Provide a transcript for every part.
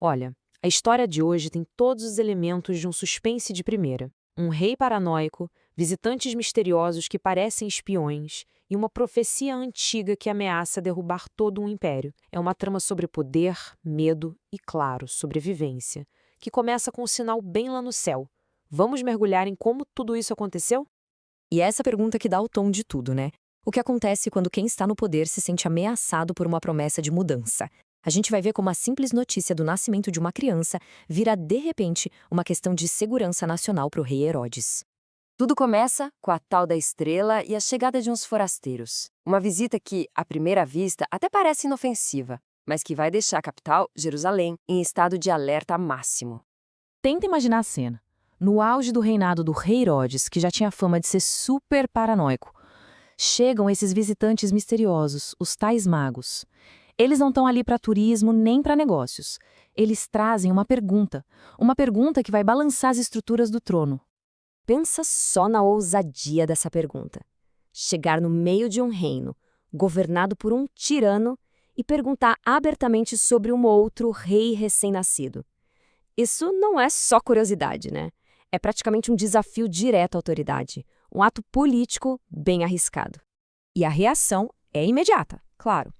Olha, a história de hoje tem todos os elementos de um suspense de primeira. Um rei paranoico, visitantes misteriosos que parecem espiões e uma profecia antiga que ameaça derrubar todo um império. É uma trama sobre poder, medo e, claro, sobrevivência, que começa com um sinal bem lá no céu. Vamos mergulhar em como tudo isso aconteceu? E é essa pergunta que dá o tom de tudo, né? O que acontece quando quem está no poder se sente ameaçado por uma promessa de mudança? A gente vai ver como a simples notícia do nascimento de uma criança vira, de repente, uma questão de segurança nacional para o rei Herodes. Tudo começa com a tal da estrela e a chegada de uns forasteiros. Uma visita que, à primeira vista, até parece inofensiva, mas que vai deixar a capital, Jerusalém, em estado de alerta máximo. Tenta imaginar a cena. No auge do reinado do rei Herodes, que já tinha fama de ser super paranoico, chegam esses visitantes misteriosos, os tais magos. Eles não estão ali para turismo nem para negócios. Eles trazem uma pergunta que vai balançar as estruturas do trono. Pensa só na ousadia dessa pergunta. Chegar no meio de um reino, governado por um tirano, e perguntar abertamente sobre um outro rei recém-nascido. Isso não é só curiosidade, né? É praticamente um desafio direto à autoridade, um ato político bem arriscado. E a reação é imediata, claro.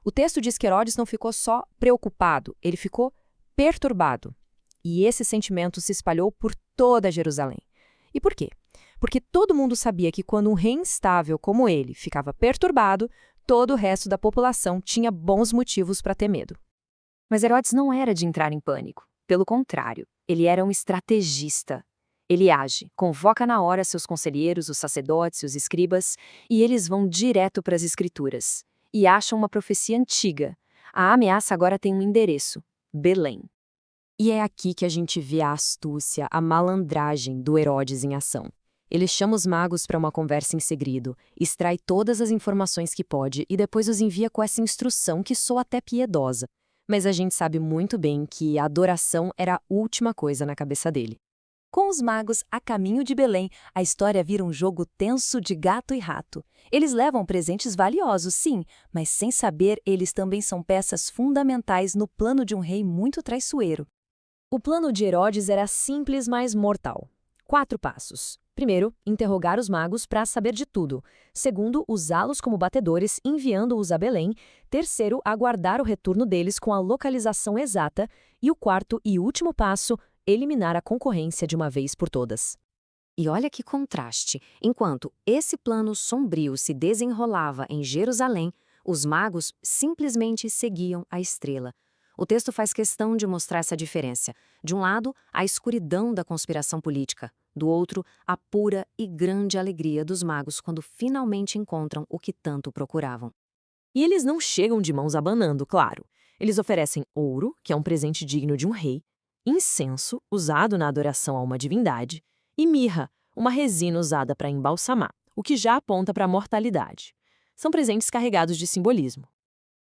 O texto diz que Herodes não ficou só preocupado, ele ficou perturbado. E esse sentimento se espalhou por toda Jerusalém. E por quê? Porque todo mundo sabia que quando um rei instável como ele ficava perturbado, todo o resto da população tinha bons motivos para ter medo. Mas Herodes não era de entrar em pânico. Pelo contrário, ele era um estrategista. Ele age, convoca na hora seus conselheiros, os sacerdotes, os escribas, e eles vão direto para as escrituras. E acham uma profecia antiga. A ameaça agora tem um endereço: Belém. E é aqui que a gente vê a astúcia, a malandragem do Herodes em ação. Ele chama os magos para uma conversa em segredo, extrai todas as informações que pode e depois os envia com essa instrução que soa até piedosa. Mas a gente sabe muito bem que a adoração era a última coisa na cabeça dele. Com os magos a caminho de Belém, a história vira um jogo tenso de gato e rato. Eles levam presentes valiosos, sim, mas sem saber, eles também são peças fundamentais no plano de um rei muito traiçoeiro. O plano de Herodes era simples, mas mortal. 4 passos. Primeiro, interrogar os magos para saber de tudo. Segundo, usá-los como batedores, enviando-os a Belém. Terceiro, aguardar o retorno deles com a localização exata. E o quarto e último passo, eliminar a concorrência de uma vez por todas. E olha que contraste. Enquanto esse plano sombrio se desenrolava em Jerusalém, os magos simplesmente seguiam a estrela. O texto faz questão de mostrar essa diferença. De um lado, a escuridão da conspiração política. Do outro, a pura e grande alegria dos magos quando finalmente encontram o que tanto procuravam. E eles não chegam de mãos abanando, claro. Eles oferecem ouro, que é um presente digno de um rei, incenso, usado na adoração a uma divindade, e mirra, uma resina usada para embalsamar, o que já aponta para a mortalidade. São presentes carregados de simbolismo.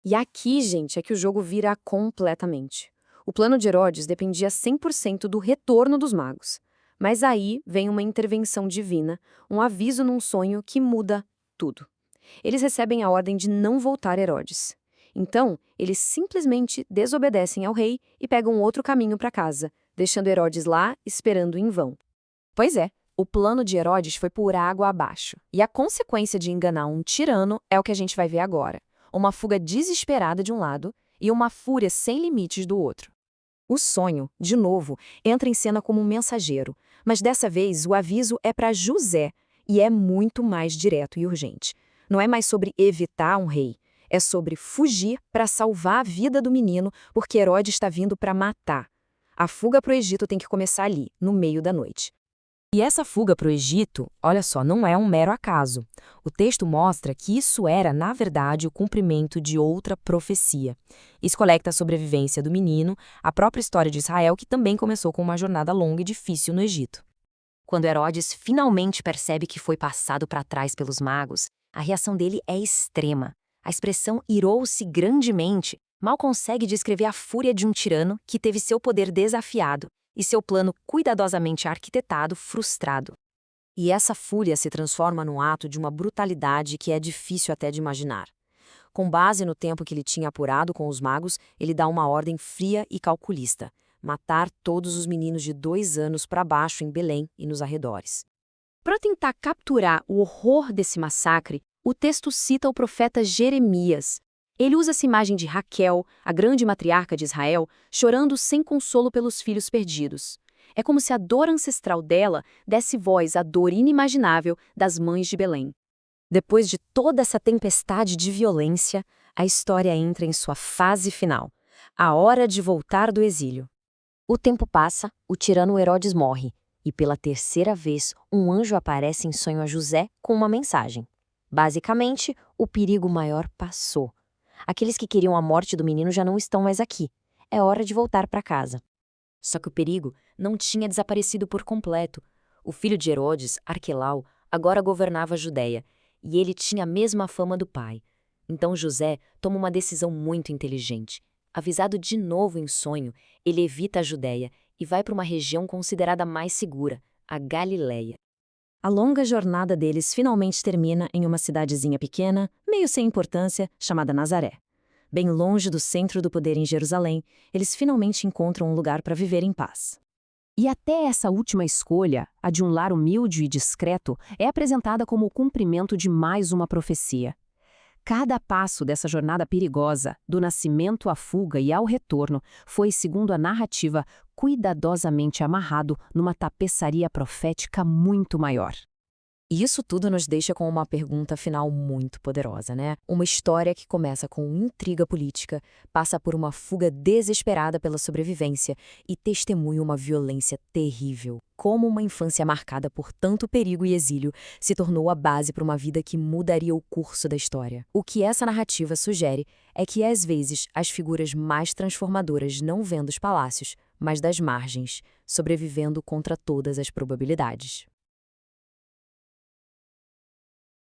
E aqui, gente, é que o jogo vira completamente. O plano de Herodes dependia 100% do retorno dos magos. Mas aí vem uma intervenção divina, um aviso num sonho que muda tudo. Eles recebem a ordem de não voltar a Herodes. Então, eles simplesmente desobedecem ao rei e pegam outro caminho para casa, deixando Herodes lá esperando em vão. Pois é, o plano de Herodes foi por água abaixo. E a consequência de enganar um tirano é o que a gente vai ver agora. Uma fuga desesperada de um lado e uma fúria sem limites do outro. O sonho, de novo, entra em cena como um mensageiro, mas dessa vez o aviso é para José e é muito mais direto e urgente. Não é mais sobre evitar um rei, é sobre fugir para salvar a vida do menino, porque Herodes está vindo para matar. A fuga para o Egito tem que começar ali, no meio da noite. E essa fuga para o Egito, olha só, não é um mero acaso. O texto mostra que isso era, na verdade, o cumprimento de outra profecia. Isso conecta a sobrevivência do menino, a própria história de Israel, que também começou com uma jornada longa e difícil no Egito. Quando Herodes finalmente percebe que foi passado para trás pelos magos, a reação dele é extrema. A expressão irou-se grandemente mal consegue descrever a fúria de um tirano que teve seu poder desafiado e seu plano cuidadosamente arquitetado frustrado. E essa fúria se transforma num ato de uma brutalidade que é difícil até de imaginar. Com base no tempo que ele tinha apurado com os magos, ele dá uma ordem fria e calculista: matar todos os meninos de 2 anos para baixo em Belém e nos arredores. Para tentar capturar o horror desse massacre, o texto cita o profeta Jeremias. Ele usa essa imagem de Raquel, a grande matriarca de Israel, chorando sem consolo pelos filhos perdidos. É como se a dor ancestral dela desse voz à dor inimaginável das mães de Belém. Depois de toda essa tempestade de violência, a história entra em sua fase final, a hora de voltar do exílio. O tempo passa, o tirano Herodes morre, e pela terceira vez um anjo aparece em sonho a José com uma mensagem. Basicamente, o perigo maior passou. Aqueles que queriam a morte do menino já não estão mais aqui. É hora de voltar para casa. Só que o perigo não tinha desaparecido por completo. O filho de Herodes, Arquelau, agora governava a Judéia, e ele tinha a mesma fama do pai. Então José toma uma decisão muito inteligente. Avisado de novo em sonho, ele evita a Judéia e vai para uma região considerada mais segura, a Galileia. A longa jornada deles finalmente termina em uma cidadezinha pequena, meio sem importância, chamada Nazaré. Bem longe do centro do poder em Jerusalém, eles finalmente encontram um lugar para viver em paz. E até essa última escolha, a de um lar humilde e discreto, é apresentada como o cumprimento de mais uma profecia. Cada passo dessa jornada perigosa, do nascimento à fuga e ao retorno, foi, segundo a narrativa, cuidadosamente amarrado numa tapeçaria profética muito maior. E isso tudo nos deixa com uma pergunta final muito poderosa, né? Uma história que começa com intriga política, passa por uma fuga desesperada pela sobrevivência e testemunha uma violência terrível. Como uma infância marcada por tanto perigo e exílio se tornou a base para uma vida que mudaria o curso da história. O que essa narrativa sugere é que, às vezes, as figuras mais transformadoras não vêm dos palácios, mas das margens, sobrevivendo contra todas as probabilidades.